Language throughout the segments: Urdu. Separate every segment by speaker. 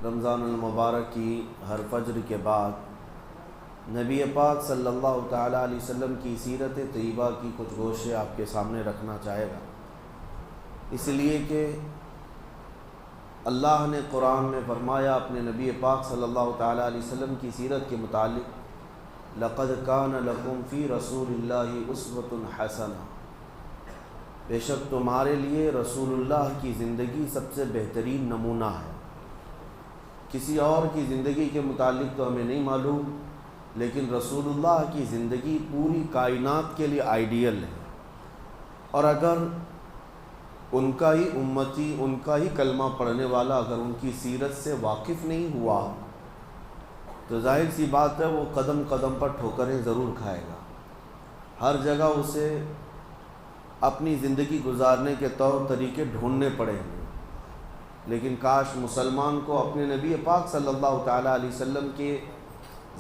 Speaker 1: رمضان المبارک کی ہر فجر کے بعد نبی پاک صلی اللہ تعالیٰ علیہ وسلم کی سیرت طیبہ کی کچھ گوشے آپ کے سامنے رکھنا چاہے گا، اس لیے کہ اللہ نے قرآن میں فرمایا اپنے نبی پاک صلی اللہ تعالیٰ علیہ وسلم کی سیرت کے متعلق، لَقَدْ كَانَ لَكُمْ فِي رَسُولِ اللَّهِ أُسْوَةٌ حَسَنَةٌ، بے شک تمہارے لیے رسول اللہ کی زندگی سب سے بہترین نمونہ ہے۔ کسی اور کی زندگی کے متعلق تو ہمیں نہیں معلوم، لیکن رسول اللہ کی زندگی پوری کائنات کے لیے آئیڈیل ہے، اور اگر ان کا ہی امتی، ان کا ہی کلمہ پڑھنے والا اگر ان کی سیرت سے واقف نہیں ہوا تو ظاہر سی بات ہے وہ قدم قدم پر ٹھوکریں ضرور کھائے گا، ہر جگہ اسے اپنی زندگی گزارنے کے طور طریقے ڈھونڈنے پڑیں گے۔ لیکن کاش مسلمان کو اپنے نبی پاک صلی اللہ تعالیٰ علیہ وسلم کے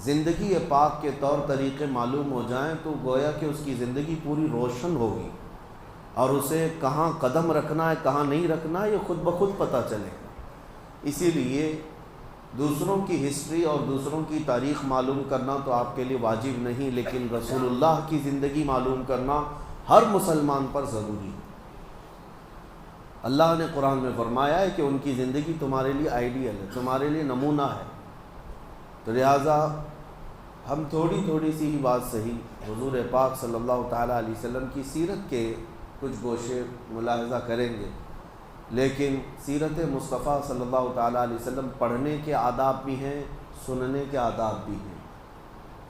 Speaker 1: زندگی پاک کے طور طریقے معلوم ہو جائیں تو گویا کہ اس کی زندگی پوری روشن ہوگی، اور اسے کہاں قدم رکھنا ہے کہاں نہیں رکھنا ہے یہ خود بخود پتہ چلے گا۔ اسی لیے دوسروں کی ہسٹری اور دوسروں کی تاریخ معلوم کرنا تو آپ کے لیے واجب نہیں، لیکن رسول اللہ کی زندگی معلوم کرنا ہر مسلمان پر ضروری ہے۔ اللہ نے قرآن میں فرمایا ہے کہ ان کی زندگی تمہارے لیے آئیڈیل ہے، تمہارے لیے نمونہ ہے، تو لہٰذا ہم تھوڑی تھوڑی سی ہی بات صحیح حضور پاک صلی اللہ تعالیٰ علیہ وسلم کی سیرت کے کچھ گوشے ملاحظہ کریں گے، لیکن سیرت مصطفیٰ صلی اللہ تعالیٰ علیہ وسلم پڑھنے کے آداب بھی ہیں، سننے کے آداب بھی ہیں۔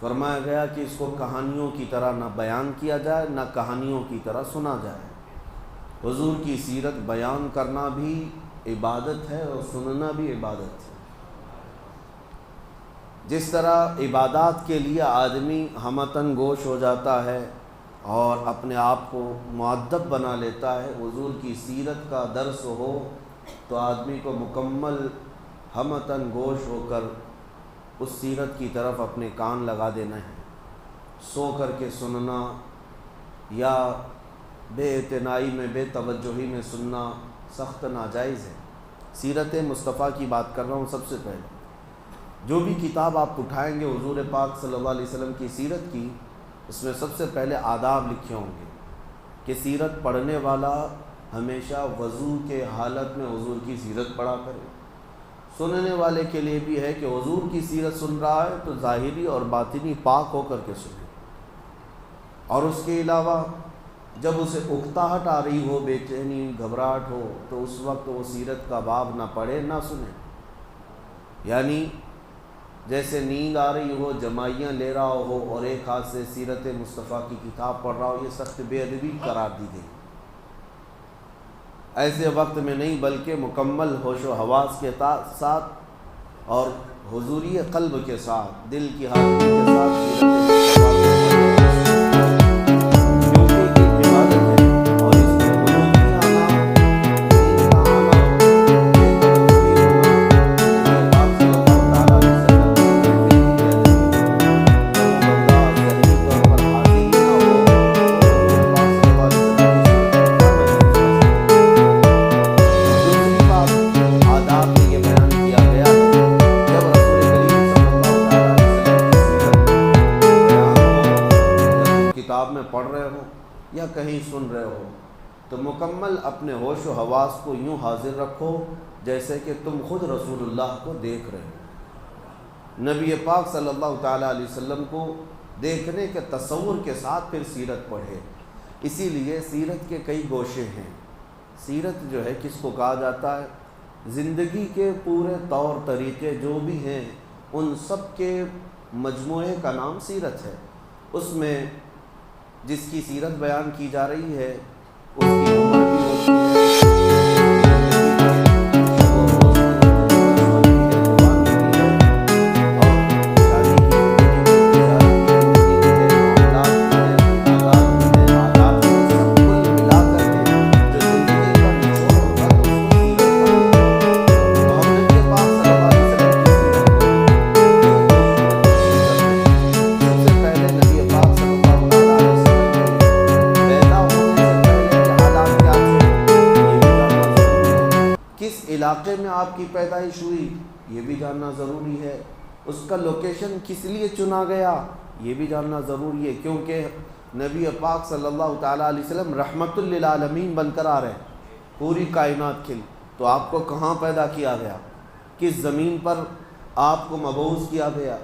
Speaker 1: فرمایا گیا کہ اس کو کہانیوں کی طرح نہ بیان کیا جائے نہ کہانیوں کی طرح سنا جائے۔ حضور کی سیرت بیان کرنا بھی عبادت ہے اور سننا بھی عبادت ہے۔ جس طرح عبادات کے لیے آدمی ہمتن گوش ہو جاتا ہے اور اپنے آپ کو مؤدب بنا لیتا ہے، حضور کی سیرت کا درس ہو تو آدمی کو مکمل ہمتن گوش ہو کر اس سیرت کی طرف اپنے کان لگا دینا ہے۔ سو کر کے سننا یا بے اعتنائی میں بے توجہی میں سننا سخت ناجائز ہے۔ سیرت مصطفیٰ کی بات کر رہا ہوں۔ سب سے پہلے جو بھی کتاب آپ اٹھائیں گے حضور پاک صلی اللہ علیہ وسلم کی سیرت کی، اس میں سب سے پہلے آداب لکھے ہوں گے کہ سیرت پڑھنے والا ہمیشہ وضو کے حالت میں حضور کی سیرت پڑھا کرے۔ سننے والے کے لیے بھی ہے کہ حضور کی سیرت سن رہا ہے تو ظاہری اور باطنی پاک ہو کر کے سنے، اور اس کے علاوہ جب اسے اکتاہٹ آ رہی ہو، بے چینی گھبراہٹ ہو، تو اس وقت وہ سیرت کا باب نہ پڑھے نہ سنے۔ یعنی جیسے نیند آ رہی ہو، جمائیاں لے رہا ہو اور ایک ہاتھ سے سیرت مصطفیٰ کی کتاب پڑھ رہا ہو، یہ سخت بے ادبی قرار دی گئی۔ ایسے وقت میں نہیں بلکہ مکمل ہوش و حواس کے ساتھ اور حضوری قلب کے ساتھ، دل کی حاضری کے ساتھ سیرت مصطفیٰ کو پڑھ رہے ہو یا کہیں سن رہے ہو تو مکمل اپنے ہوش و حواس کو یوں حاضر رکھو جیسے کہ تم خود رسول اللہ کو دیکھ رہے ہو۔ نبی پاک صلی اللہ تعالیٰ علیہ وسلم کو دیکھنے کے تصور کے ساتھ پھر سیرت پڑھے۔ اسی لیے سیرت کے کئی گوشے ہیں۔ سیرت جو ہے کس کو کہا جاتا ہے؟ زندگی کے پورے طور طریقے جو بھی ہیں ان سب کے مجموعے کا نام سیرت ہے۔ اس میں جس کی سیرت بیان کی جا رہی ہے اس کی عمر بھی ہوتی ہے، پیدا ہونے سے پہلے کے حالات کیا تھے، یہ بھی جاننا ضروری ہے۔ اس کا لوکیشن کس لیے چنا گیا یہ بھی جاننا ضروری ہے، کیونکہ نبی پاک صلی اللہ تعالیٰ علیہ وسلم رحمت للعالمین بن کر آ رہے ہیں پوری کائنات کے لیے۔ تو آپ کو کہاں پیدا کیا گیا، کس زمین پر آپ کو مبعوث کیا گیا،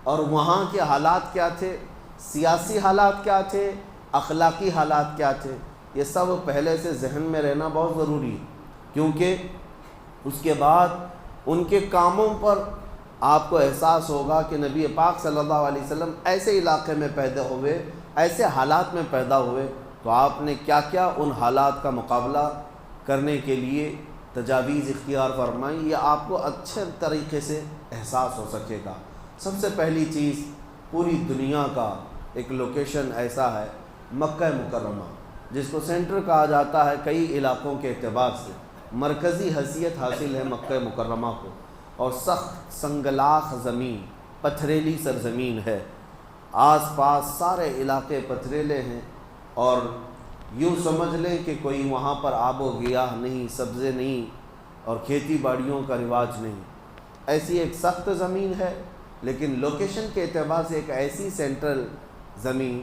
Speaker 1: اور وہاں کے حالات کیا تھے، سیاسی حالات کیا تھے، اخلاقی حالات کیا تھے، یہ سب پہلے سے ذہن میں رہنا بہت ضروری ہے، کیونکہ اس کے بعد ان کے کاموں پر آپ کو احساس ہوگا کہ نبی پاک صلی اللہ علیہ وسلم ایسے علاقے میں پیدا ہوئے، ایسے حالات میں پیدا ہوئے، تو آپ نے کیا کیا ان حالات کا مقابلہ کرنے کے لیے تجاویز اختیار فرمائی، یہ آپ کو اچھے طریقے سے احساس ہو سکے گا۔ سب سے پہلی چیز، پوری دنیا کا ایک لوکیشن ایسا ہے مکہ مکرمہ، جس کو سینٹر کہا جاتا ہے کئی علاقوں کے اعتبار سے، مرکزی حیثیت حاصل ہے مکہ مکرمہ کو، اور سخت سنگلاخ زمین، پتھریلی سرزمین ہے، آس پاس سارے علاقے پتھریلے ہیں، اور یوں سمجھ لیں کہ کوئی وہاں پر آب و گیاہ نہیں، سبزے نہیں، اور کھیتی باڑیوں کا رواج نہیں، ایسی ایک سخت زمین ہے، لیکن لوکیشن کے اعتبار سے ایک ایسی سینٹرل زمین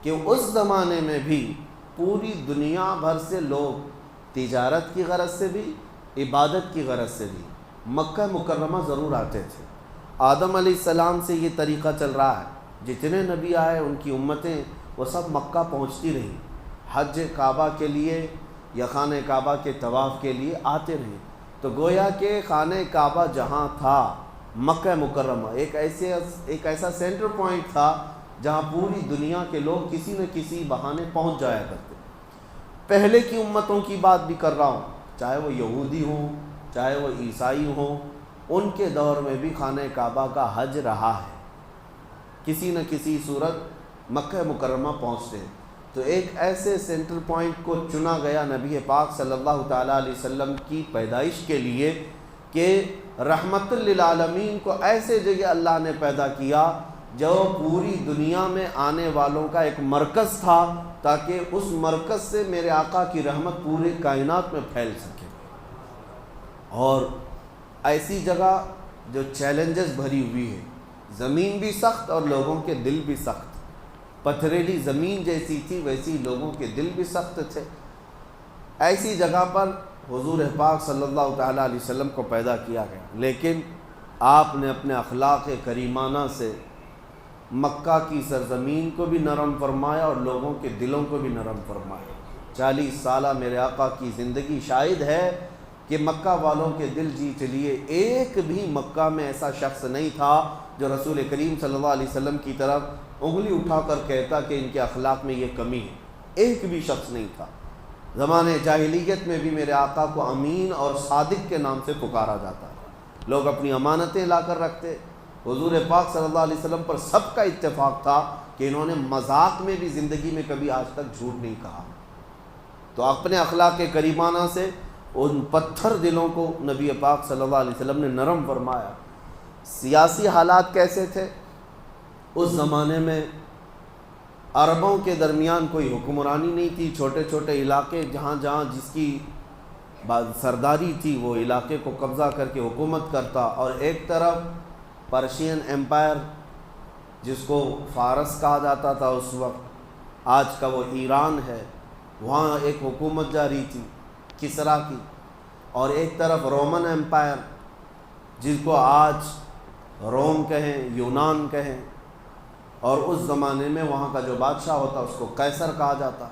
Speaker 1: کہ اس زمانے میں بھی پوری دنیا بھر سے لوگ تجارت کی غرض سے بھی، عبادت کی غرض سے بھی مکہ مکرمہ ضرور آتے تھے۔ آدم علیہ السلام سے یہ طریقہ چل رہا ہے، جتنے نبی آئے ان کی امتیں وہ سب مکہ پہنچتی رہیں، حج کعبہ کے لیے یا خانہ کعبہ کے طواف کے لیے آتے رہیں۔ تو گویا کہ خانہ کعبہ جہاں تھا مکہ مکرمہ ایک ایسا سینٹر پوائنٹ تھا جہاں پوری دنیا کے لوگ کسی نہ کسی بہانے پہنچ جایا کرتے۔ پہلے کی امتوں کی بات بھی کر رہا ہوں، چاہے وہ یہودی ہوں چاہے وہ عیسائی ہوں، ان کے دور میں بھی خانہ کعبہ کا حج رہا ہے، کسی نہ کسی صورت مکہ مکرمہ پہنچتے ہیں۔ تو ایک ایسے سینٹر پوائنٹ کو چنا گیا نبی پاک صلی اللہ تعالیٰ علیہ وسلم کی پیدائش کے لیے کہ رحمت للعالمین کو ایسے جگہ اللہ نے پیدا کیا جو پوری دنیا میں آنے والوں کا ایک مرکز تھا، تاکہ اس مرکز سے میرے آقا کی رحمت پورے کائنات میں پھیل سکے، اور ایسی جگہ جو چیلنجز بھری ہوئی ہے، زمین بھی سخت اور لوگوں کے دل بھی سخت، پتھریلی زمین جیسی تھی ویسی لوگوں کے دل بھی سخت تھے۔ ایسی جگہ پر حضور پاک صلی اللہ تعالیٰ علیہ وسلم کو پیدا کیا گیا، لیکن آپ نے اپنے اخلاق کریمانہ سے مکہ کی سرزمین کو بھی نرم فرمایا اور لوگوں کے دلوں کو بھی نرم فرمایا۔ 40 سالہ میرے آقا کی زندگی شاہد ہے کہ مکہ والوں کے دل جیت لیے۔ ایک بھی مکہ میں ایسا شخص نہیں تھا جو رسول کریم صلی اللہ علیہ وسلم کی طرف انگلی اٹھا کر کہتا کہ ان کے اخلاق میں یہ کمی ہے، ایک بھی شخص نہیں تھا۔ زمانے جاہلیت میں بھی میرے آقا کو امین اور صادق کے نام سے پکارا جاتا ہے، لوگ اپنی امانتیں لا کر رکھتے۔ حضور پاک صلی اللہ علیہ وسلم پر سب کا اتفاق تھا کہ انہوں نے مذاق میں بھی زندگی میں کبھی آج تک جھوٹ نہیں کہا۔ تو اپنے اخلاق کریمانہ سے ان پتھر دلوں کو نبی پاک صلی اللہ علیہ وسلم نے نرم فرمایا۔ سیاسی حالات کیسے تھے اس زمانے میں؟ عربوں کے درمیان کوئی حکمرانی نہیں تھی، چھوٹے چھوٹے علاقے جہاں جہاں جس کی سرداری تھی وہ علاقے کو قبضہ کر کے حکومت کرتا، اور ایک طرف پرشین ایمپائر جس کو فارس کہا جاتا تھا اس وقت، آج کا وہ ایران ہے، وہاں ایک حکومت جاری تھی کسرا کی، اور ایک طرف رومن ایمپائر جس کو آج روم کہیں، یونان کہیں، اور اس زمانے میں وہاں کا جو بادشاہ ہوتا اس کو قیصر کہا جاتا۔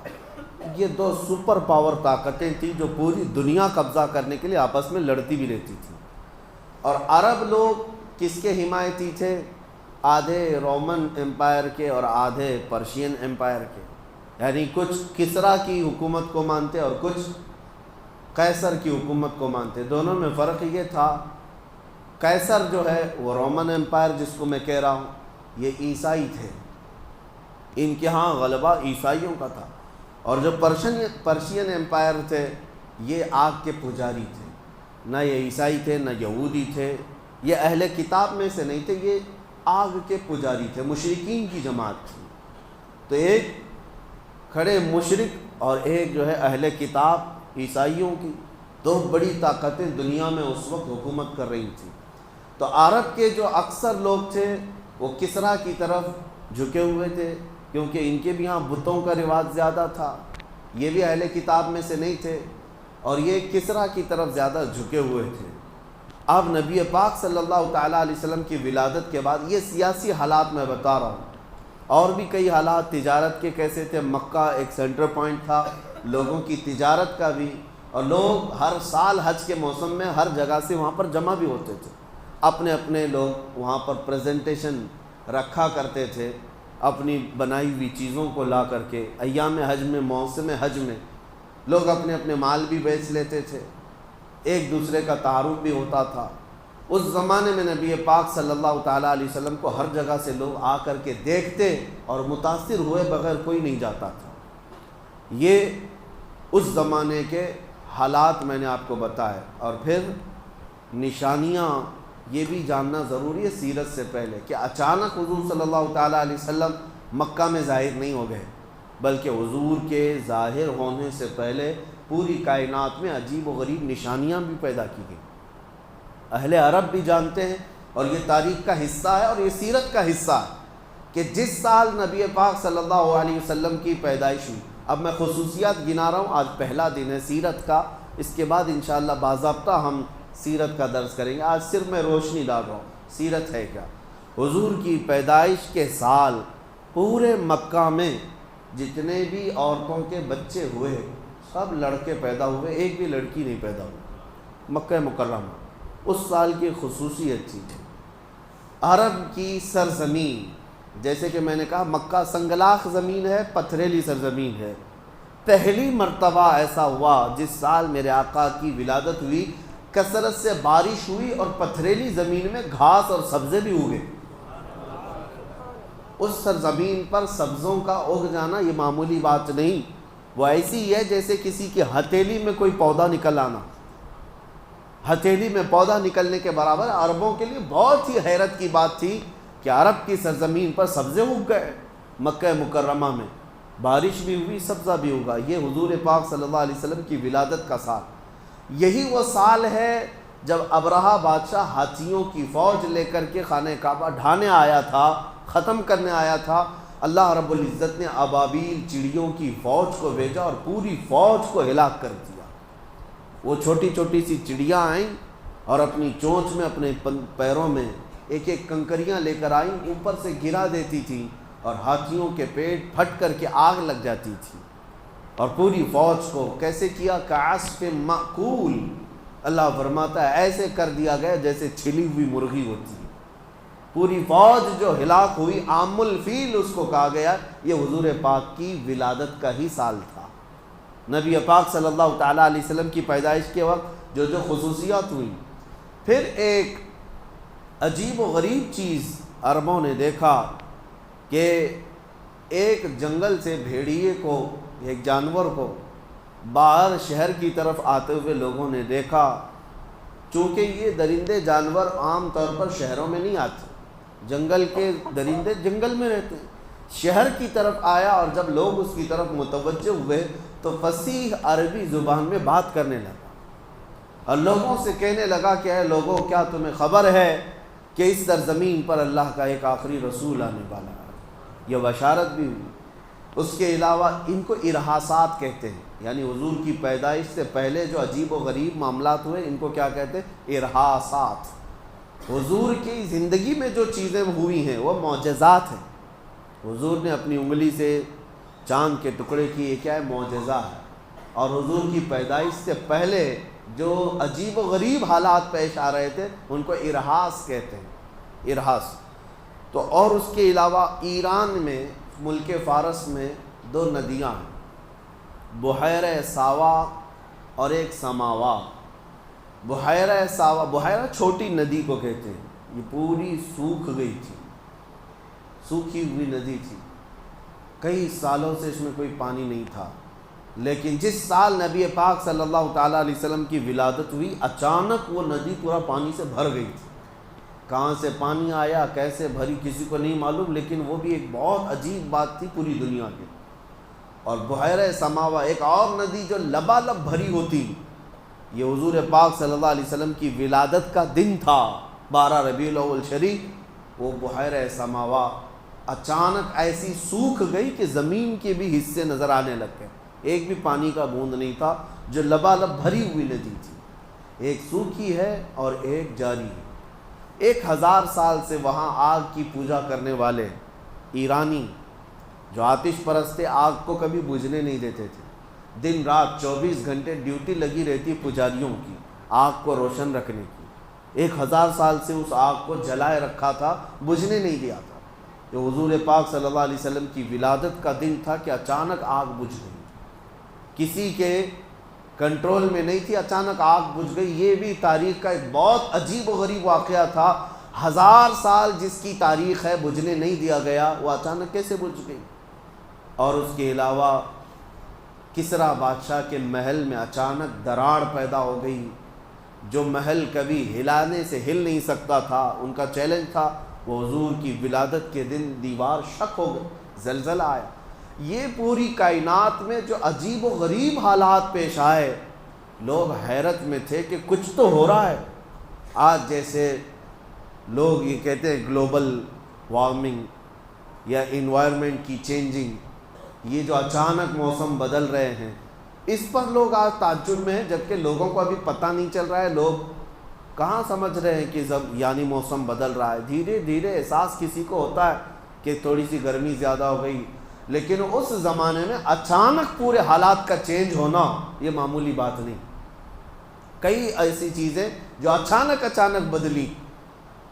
Speaker 1: یہ دو سپر پاور طاقتیں تھیں جو پوری دنیا قبضہ کرنے کے لیے آپس میں لڑتی بھی رہتی تھیں، اور عرب لوگ کس کے حمایتی تھے؟ آدھے رومن ایمپائر کے اور آدھے پرشین ایمپائر کے، یعنی کچھ کسرا کی حکومت کو مانتے اور کچھ قیصر کی حکومت کو مانتے۔ دونوں میں فرق یہ تھا، قیصر جو ہے وہ رومن ایمپائر جس کو میں کہہ رہا ہوں یہ عیسائی تھے، ان کے ہاں غلبہ عیسائیوں کا تھا، اور جو پرشین ایمپائر تھے یہ آگ کے پجاری تھے، نہ یہ عیسائی تھے نہ یہودی تھے، یہ اہل کتاب میں سے نہیں تھے، یہ آگ کے پجاری تھے، مشرکین کی جماعت تھی۔ تو ایک کھڑے مشرک اور ایک جو ہے اہل کتاب عیسائیوں کی، دو بڑی طاقتیں دنیا میں اس وقت حکومت کر رہی تھیں۔ تو عرب کے جو اکثر لوگ تھے وہ کسریٰ کی طرف جھکے ہوئے تھے، کیونکہ ان کے بھی ہاں بتوں کا رواج زیادہ تھا، یہ بھی اہل کتاب میں سے نہیں تھے، اور یہ کسریٰ کی طرف زیادہ جھکے ہوئے تھے۔ اب نبی پاک صلی اللہ تعالیٰ علیہ وسلم کی ولادت کے بعد یہ سیاسی حالات میں بتا رہا ہوں، اور بھی کئی حالات تجارت کے کیسے تھے۔ مکہ ایک سینٹر پوائنٹ تھا لوگوں کی تجارت کا بھی، اور لوگ ہر سال حج کے موسم میں ہر جگہ سے وہاں پر جمع بھی ہوتے تھے، اپنے اپنے لوگ وہاں پر پریزنٹیشن رکھا کرتے تھے، اپنی بنائی ہوئی چیزوں کو لا کر کے۔ ایام حج میں، موسم حج میں لوگ اپنے اپنے مال بھی بیچ لیتے تھے، ایک دوسرے کا تعارف بھی ہوتا تھا۔ اس زمانے میں نبی پاک صلی اللہ تعالیٰ علیہ وسلم کو ہر جگہ سے لوگ آ کر کے دیکھتے اور متاثر ہوئے بغیر کوئی نہیں جاتا تھا۔ یہ اس زمانے کے حالات میں نے آپ کو بتائے۔ اور پھر نشانیاں یہ بھی جاننا ضروری ہے سیرت سے پہلے کہ اچانک حضور صلی اللہ تعالیٰ علیہ وسلم مکہ میں ظاہر نہیں ہو گئے، بلکہ حضور کے ظاہر ہونے سے پہلے پوری کائنات میں عجیب و غریب نشانیاں بھی پیدا کی گئیں۔ اہل عرب بھی جانتے ہیں، اور یہ تاریخ کا حصہ ہے اور یہ سیرت کا حصہ ہے کہ جس سال نبی پاک صلی اللہ علیہ وسلم کی پیدائش ہوئی، اب میں خصوصیات گنا رہا ہوں، آج پہلا دن ہے سیرت کا، اس کے بعد انشاءاللہ باضابطہ ہم سیرت کا درس کریں گے۔ آج صرف میں روشنی ڈال رہا ہوں سیرت ہے کیا۔ حضور کی پیدائش کے سال پورے مکہ میں جتنے بھی عورتوں کے بچے ہوئے سب لڑکے پیدا ہوئے، ایک بھی لڑکی نہیں پیدا ہوئی مکہ مکرمہ۔ اس سال کی خصوصیت تھی عرب کی سرزمین، جیسے کہ میں نے کہا مکہ سنگلاخ زمین ہے، پتھریلی سرزمین ہے۔ پہلی مرتبہ ایسا ہوا جس سال میرے آقا کی ولادت ہوئی، کثرت سے بارش ہوئی اور پتھریلی زمین میں گھاس اور سبزے بھی اگے۔ اس سرزمین پر سبزوں کا اگ جانا یہ معمولی بات نہیں، وہ ایسی ہے جیسے کسی کی ہتھیلی میں کوئی پودا نکل آنا۔ ہتھیلی میں پودا نکلنے کے برابر عربوں کے لیے بہت ہی حیرت کی بات تھی کہ عرب کی سرزمین پر سبزے اگ گئے۔ مکہ مکرمہ میں بارش بھی ہوئی، سبزہ بھی اگا۔ یہ حضور پاک صلی اللہ علیہ وسلم کی ولادت کا سال، یہی وہ سال ہے جب ابرہہ بادشاہ ہاتھیوں کی فوج لے کر کے خانہ کعبہ ڈھانے آیا تھا، ختم کرنے آیا تھا۔ اللہ رب العزت نے ابابیل چڑیوں کی فوج کو بھیجا اور پوری فوج کو ہلاک کر دیا۔ وہ چھوٹی چھوٹی سی چڑیاں آئیں اور اپنی چونچ میں، اپنے پیروں میں ایک ایک کنکریاں لے کر آئیں، اوپر سے گرا دیتی تھیں اور ہاتھیوں کے پیٹ پھٹ کر کے آگ لگ جاتی تھی، اور پوری فوج کو کیسے کیا؟ کعصف مأکول، اللہ فرماتا ہے ایسے کر دیا گیا جیسے چھلی ہوئی مرغی ہوتی ہے۔ پوری فوج جو ہلاک ہوئی، عام الفیل اس کو کہا گیا۔ یہ حضور پاک کی ولادت کا ہی سال تھا۔ نبی پاک صلی اللہ تعالیٰ علیہ وسلم کی پیدائش کے وقت جو خصوصیات ہوئی۔ پھر ایک عجیب و غریب چیز عربوں نے دیکھا کہ ایک جنگل سے بھیڑیے کو، ایک جانور کو باہر شہر کی طرف آتے ہوئے لوگوں نے دیکھا۔ چونکہ یہ درندے جانور عام طور پر شہروں میں نہیں آتے، جنگل کے درندے جنگل میں رہتے ہیں۔ شہر کی طرف آیا اور جب لوگ اس کی طرف متوجہ ہوئے تو فصیح عربی زبان میں بات کرنے لگا اور لوگوں سے کہنے لگا کہ اے لوگوں، کیا تمہیں خبر ہے کہ اس سرزمین پر اللہ کا ایک آخری رسول آنے والا ہے؟ یہ بشارت بھی ہوئی۔ اس کے علاوہ ان کو ارحاسات کہتے ہیں، یعنی حضور کی پیدائش سے پہلے جو عجیب و غریب معاملات ہوئے ان کو کیا کہتے ہیں؟ ارحاسات۔ حضور کی زندگی میں جو چیزیں ہوئی ہیں وہ معجزات ہیں۔ حضور نے اپنی انگلی سے چاند کے ٹکڑے کی، یہ کیا ہے؟ معجزہ ہے۔ اور حضور کی پیدائش سے پہلے جو عجیب و غریب حالات پیش آ رہے تھے ان کو ارحاس کہتے ہیں، ارحاس۔ تو اور اس کے علاوہ ایران میں، ملک فارس میں دو ندیاں ہیں، بحیرہ ساوا اور ایک سماوا۔ بحیرہ ساوا، بحیرہ چھوٹی ندی کو کہتے ہیں، یہ پوری سوکھ گئی تھی، سوکھی ہوئی ندی تھی، کئی سالوں سے اس میں کوئی پانی نہیں تھا۔ لیکن جس سال نبی پاک صلی اللہ تعالیٰ علیہ وسلم کی ولادت ہوئی، اچانک وہ ندی پورا پانی سے بھر گئی تھی۔ کہاں سے پانی آیا، کیسے بھری، کسی کو نہیں معلوم، لیکن وہ بھی ایک بہت عجیب بات تھی پوری دنیا کی۔ اور بحیرہ سماوا ایک اور ندی جو لبالب بھری ہوتی، یہ حضور پاک صلی اللہ علیہ وسلم کی ولادت کا دن تھا۔ 12 ربیع الاول شریف وہ بحیرہ سماوا اچانک ایسی سوکھ گئی کہ زمین کے بھی حصے نظر آنے لگ گئے، ایک بھی پانی کا بوند نہیں تھا، جو لبالب بھری ہوئی ندی تھی، ایک سوکھی ہے اور ایک جاری ہے۔ 1000 سال سے وہاں آگ کی پوجا کرنے والے ایرانی جو آتش پرست تھے، آگ کو کبھی بجھنے نہیں دیتے تھے، دن رات 24 گھنٹے ڈیوٹی لگی رہتی پجاریوں کی آگ کو روشن رکھنے کی۔ 1000 سال سے اس آگ کو جلائے رکھا تھا، بجھنے نہیں دیا تھا۔ جو حضور پاک صلی اللہ علیہ وسلم کی ولادت کا دن تھا کہ اچانک آگ بجھ گئی، کسی کے کنٹرول میں نہیں تھی، اچانک آگ بجھ گئی۔ یہ بھی تاریخ کا ایک بہت عجیب و غریب واقعہ تھا۔ 1000 سال جس کی تاریخ ہے بجھنے نہیں دیا گیا، وہ اچانک کیسے بجھ گئی؟ اور اس کے علاوہ کسریٰ بادشاہ کے محل میں اچانک دراڑ پیدا ہو گئی، جو محل کبھی ہلانے سے ہل نہیں سکتا تھا، ان کا چیلنج تھا، وہ حضور کی ولادت کے دن دیوار شک ہو گئی، زلزلہ آیا۔ یہ پوری کائنات میں جو عجیب و غریب حالات پیش آئے، لوگ حیرت میں تھے کہ کچھ تو ہو رہا ہے۔ آج جیسے لوگ یہ کہتے ہیں گلوبل وارمنگ یا انوائرمنٹ کی چینجنگ، یہ جو اچانک موسم بدل رہے ہیں، اس پر لوگ آج تعجب میں ہیں، جبکہ لوگوں کو ابھی پتہ نہیں چل رہا ہے۔ لوگ کہاں سمجھ رہے ہیں کہ یعنی موسم بدل رہا ہے۔ دھیرے دھیرے احساس کسی کو ہوتا ہے کہ تھوڑی سی گرمی زیادہ ہو گئی، لیکن اس زمانے میں اچانک پورے حالات کا چینج ہونا یہ معمولی بات نہیں۔ کئی ایسی چیزیں جو اچانک بدلی،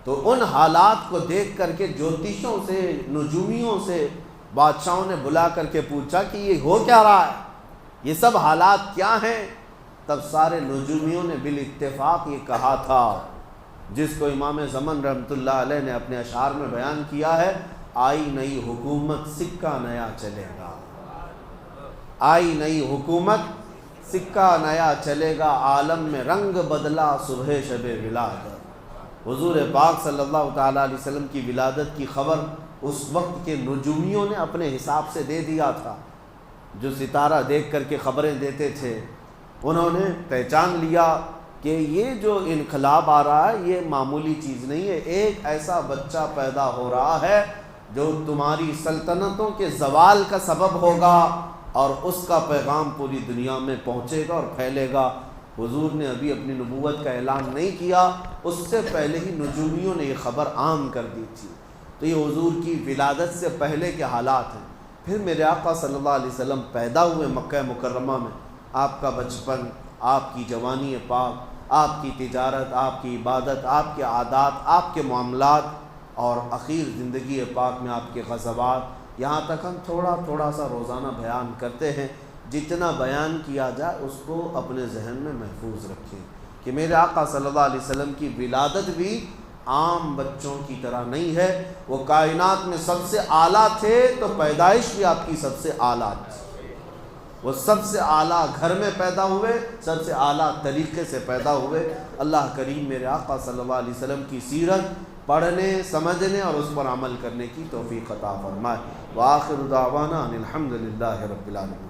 Speaker 1: تو ان حالات کو دیکھ کر کے جوتیشوں سے، نجومیوں سے بادشاہوں نے بلا کر کے پوچھا کہ یہ ہو کیا رہا ہے، یہ سب حالات کیا ہیں؟ تب سارے نجومیوں نے بالاتفاق یہ کہا تھا، جس کو امام زمن رحمۃ اللہ علیہ نے اپنے اشعار میں بیان کیا ہے، آئی نئی حکومت سکہ نیا چلے گا، آئی نئی حکومت سکہ نیا چلے گا، عالم میں رنگ بدلا صبح شب ولادت۔ حضور پاک صلی اللہ تعالیٰ علیہ وسلم کی ولادت کی خبر اس وقت کے نجومیوں نے اپنے حساب سے دے دیا تھا، جو ستارہ دیکھ کر کے خبریں دیتے تھے، انہوں نے پہچان لیا کہ یہ جو انقلاب آ رہا ہے یہ معمولی چیز نہیں ہے، ایک ایسا بچہ پیدا ہو رہا ہے جو تمہاری سلطنتوں کے زوال کا سبب ہوگا، اور اس کا پیغام پوری دنیا میں پہنچے گا اور پھیلے گا۔ حضور نے ابھی اپنی نبوت کا اعلان نہیں کیا، اس سے پہلے ہی نجومیوں نے یہ خبر عام کر دی تھی۔ تو یہ حضور کی ولادت سے پہلے کے حالات ہیں۔ پھر میرے آقا صلی اللہ علیہ وسلم پیدا ہوئے مکہ مکرمہ میں، آپ کا بچپن، آپ کی جوانی پاک، آپ کی تجارت، آپ کی عبادت، آپ کے عادات، آپ کے معاملات، اور اخیر زندگی پاک میں آپ کے غزوات، یہاں تک ہم تھوڑا تھوڑا سا روزانہ بیان کرتے ہیں۔ جتنا بیان کیا جائے اس کو اپنے ذہن میں محفوظ رکھیں کہ میرے آقا صلی اللہ علیہ وسلم کی ولادت بھی عام بچوں کی طرح نہیں ہے، وہ کائنات میں سب سے اعلیٰ تھے، تو پیدائش بھی آپ کی سب سے اعلیٰ تھی۔ وہ سب سے اعلیٰ گھر میں پیدا ہوئے، سب سے اعلیٰ طریقے سے پیدا ہوئے۔ اللہ کریم میرے آقا صلی اللہ علیہ وسلم کی سیرت پڑھنے، سمجھنے اور اس پر عمل کرنے کی توفیق عطا فرمائے۔ وآخر دعوانا ان الحمد للہ رب العالمین۔